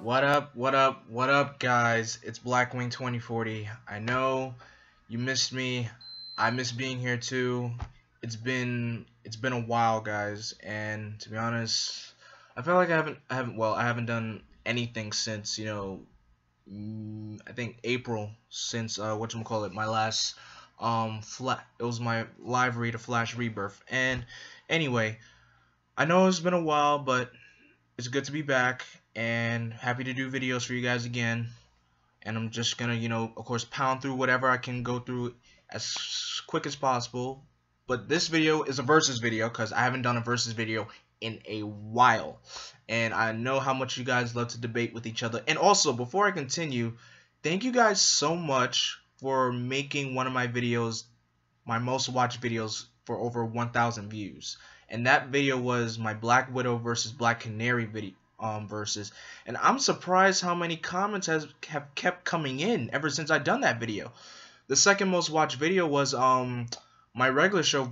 What up, what up, what up, guys? It's Blackwing 2040. I know you missed me. I miss being here too. It's been a while, guys, and to be honest, I feel like I haven't done anything since, I think April, since whatchamacallit, my last it was my live read of Flash Rebirth. And anyway, I know it's been a while, but it's good to be back and happy to do videos for you guys again. And I'm just gonna, of course, pound through whatever I can go through as quick as possible. But this video is a versus video because I haven't done a versus video in a while. And I know how much you guys love to debate with each other. And also, before I continue, thank you guys so much for making one of my videos my most watched videos for over 1,000 views. And that video was my Black Widow versus Black Canary video versus. And I'm surprised how many comments have kept coming in ever since I done that video. The second most watched video was my regular show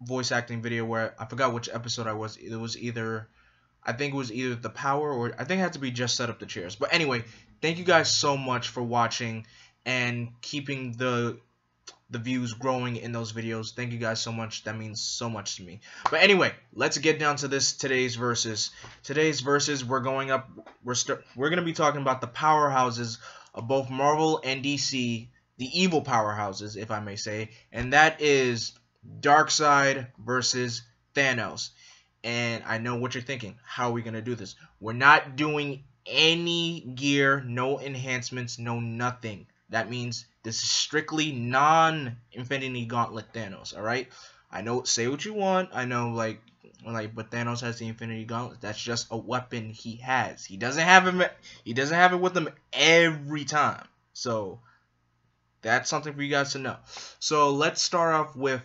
voice acting video, where I forgot which episode I was. It was either, I think it was either The Power, or I think it had to be Just Set Up the Chairs. But anyway, thank you guys so much for watching and keeping the views growing in those videos. Thank you guys so much. That means so much to me. But anyway, let's get down to today's versus. Today's versus, we're going to be talking about the powerhouses of both Marvel and DC, the evil powerhouses, if I may say, and that is Darkseid versus Thanos. And I know what you're thinking. How are we going to do this? We're not doing any gear, no enhancements, no nothing. That means this is strictly non-Infinity Gauntlet Thanos, alright? I know, say what you want. I know, but Thanos has the Infinity Gauntlet. That's just a weapon he has. He doesn't have it with him every time. So, that's something for you guys to know. So, let's start off with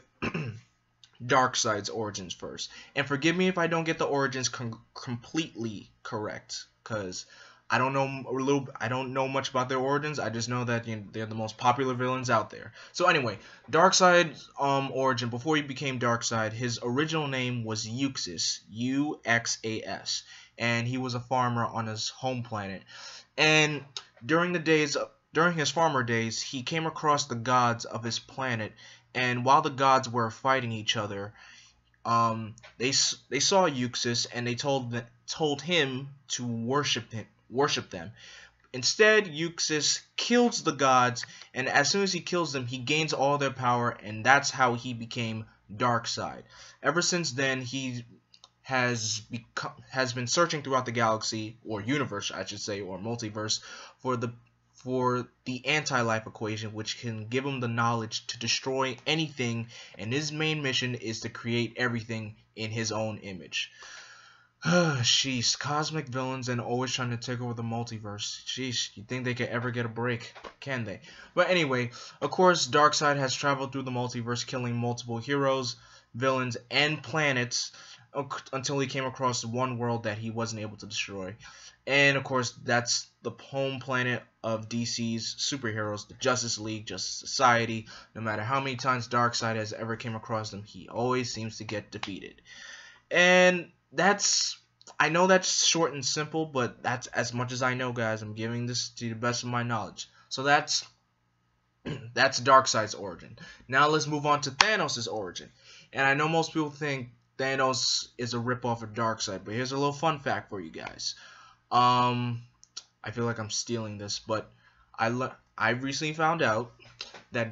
Darkseid's origins first. And forgive me if I don't get the origins completely correct, because I don't know much about their origins. I just know that they're the most popular villains out there. So anyway, Darkseid's origin, before he became Darkseid, his original name was Uxas, U-X-A-S, and he was a farmer on his home planet. And during his farmer days, he came across the gods of his planet, and while the gods were fighting each other, they saw Uxas, and they told him to worship them. Instead, Uxas kills the gods, and as soon as he kills them, he gains all their power, and that's how he became Darkseid. Ever since then, he has been searching throughout the galaxy, or universe, I should say, or multiverse, for the anti-life equation, which can give him the knowledge to destroy anything, and his main mission is to create everything in his own image. Sheesh, cosmic villains and always trying to take over the multiverse. Sheesh, you think they could ever get a break? Can they? But anyway, of course, Darkseid has traveled through the multiverse, killing multiple heroes, villains, and planets until he came across one world that he wasn't able to destroy. And of course, that's the home planet of DC's superheroes, the Justice League, Justice Society. No matter how many times Darkseid has ever came across them, he always seems to get defeated. And I know that's short and simple, but that's as much as I know, guys. I'm giving this to the best of my knowledge. So that's Darkseid's origin. Now let's move on to Thanos' origin. And I know most people think Thanos is a ripoff of Darkseid, but here's a little fun fact for you guys. I feel like I'm stealing this, but I recently found out that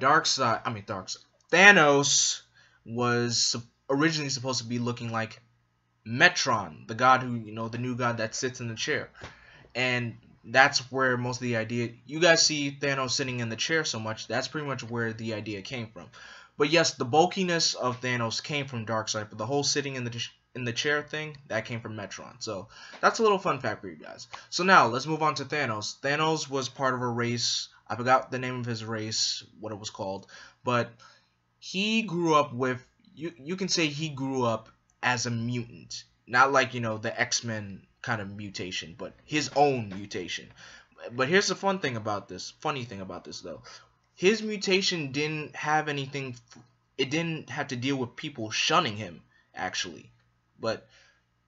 Thanos was originally supposed to be looking like Metron, the god who, the new god that sits in the chair. And that's where most of the idea, you guys see Thanos sitting in the chair so much, that's pretty much where the idea came from. But yes, the bulkiness of Thanos came from Darkseid, but the whole sitting in the chair thing, that came from Metron. So that's a little fun fact for you guys. So now let's move on to Thanos. Thanos was part of a race. I forgot the name of his race, what it was called, but he grew up with, you can say he grew up as a mutant, not like the X-Men kind of mutation, but his own mutation. But here's the funny thing about this though. His mutation didn't have anything, it didn't have to deal with people shunning him, actually. But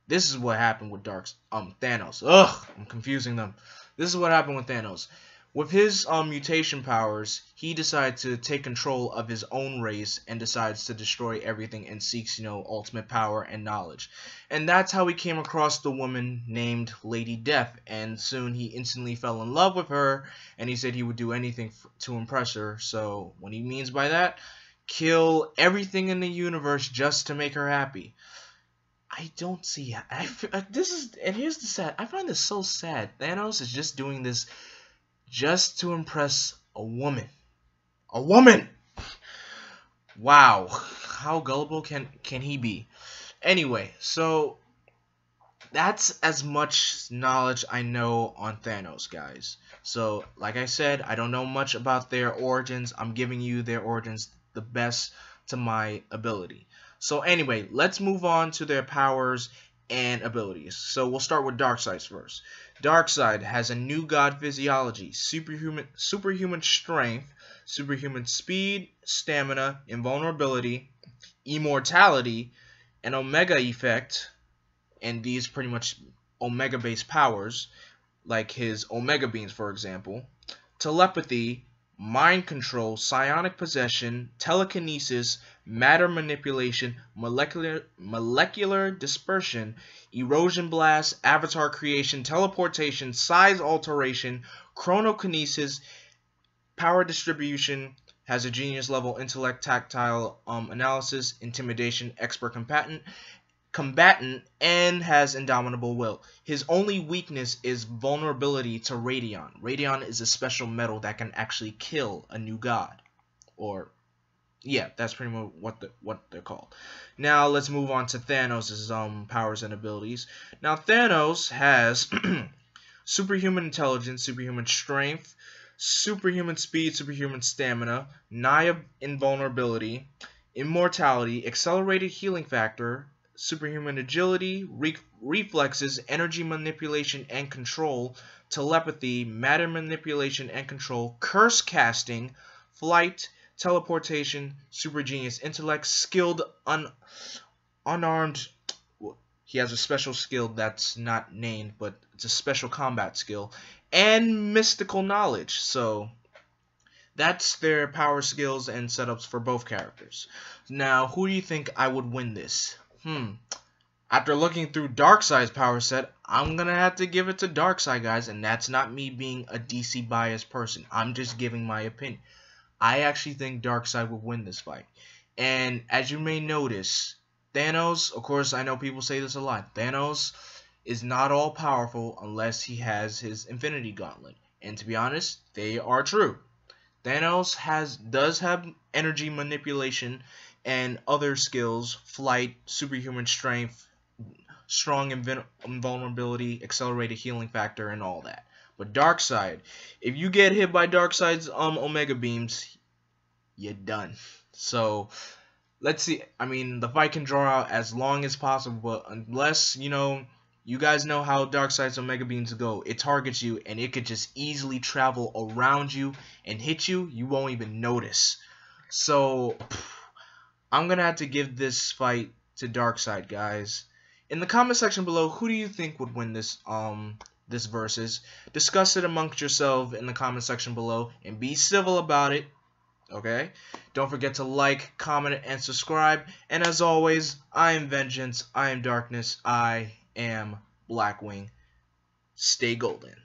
This is what happened with Thanos. Ugh, I'm confusing them. This is what happened with Thanos. With his mutation powers, he decides to take control of his own race and decides to destroy everything and seeks, ultimate power and knowledge. And that's how he came across the woman named Lady Death, and soon he instantly fell in love with her, and he said he would do anything to impress her. So what he means by that, kill everything in the universe just to make her happy. I don't see and here's the sad. I find this so sad. Thanos is just doing this just to impress a woman. A woman! Wow. How gullible can he be? Anyway, so that's as much knowledge I know on Thanos, guys. So, like I said, I don't know much about their origins. I'm giving you their origins the best to my ability. So anyway, let's move on to their powers and abilities. So we'll start with Darkseid first. Darkseid has a new god physiology, superhuman strength, superhuman speed, stamina, invulnerability, immortality, an omega effect, and these pretty much omega based powers, like his omega beams for example, telepathy, mind control, psionic possession, telekinesis, matter manipulation, molecular dispersion, erosion blast, avatar creation, teleportation, size alteration, chronokinesis, power distribution, has a genius level intellect, tactile analysis, intimidation, expert combatant, and has indomitable will. His only weakness is vulnerability to radion. Radion is a special metal that can actually kill a new god. Or, yeah, that's pretty much what they're called. Now let's move on to Thanos' powers and abilities. Now Thanos has superhuman intelligence, superhuman strength, superhuman speed, superhuman stamina, nigh invulnerability, immortality, accelerated healing factor, superhuman agility, reflexes, energy manipulation and control, telepathy, matter manipulation and control, curse casting, flight, teleportation, super genius intellect, skilled unarmed. He has a special skill that's not named, but it's a special combat skill, and mystical knowledge. So that's their power skills and setups for both characters. Now, who do you think I would win this? After looking through Darkseid's power set, I'm gonna have to give it to Darkseid, guys, and that's not me being a DC biased person. I'm just giving my opinion. I actually think Darkseid will win this fight. And as you may notice, Thanos, of course, I know people say this a lot, Thanos is not all powerful unless he has his Infinity Gauntlet. And to be honest, they are true. Thanos does have energy manipulation and other skills, flight, superhuman strength, strong invulnerability, accelerated healing factor, and all that. But Darkseid, if you get hit by Darkseid's omega beams, you're done. So let's see. I mean, the fight can draw out as long as possible, but unless you guys know how Darkseid's omega beams go, it targets you and it could just easily travel around you and hit you. You won't even notice. So I'm gonna have to give this fight to Darkseid, guys. In the comment section below, who do you think would win this versus? Discuss it amongst yourself in the comment section below and be civil about it. Okay? Don't forget to like, comment, and subscribe. And as always, I am Vengeance, I am Darkness, I am Blackwing. Stay golden.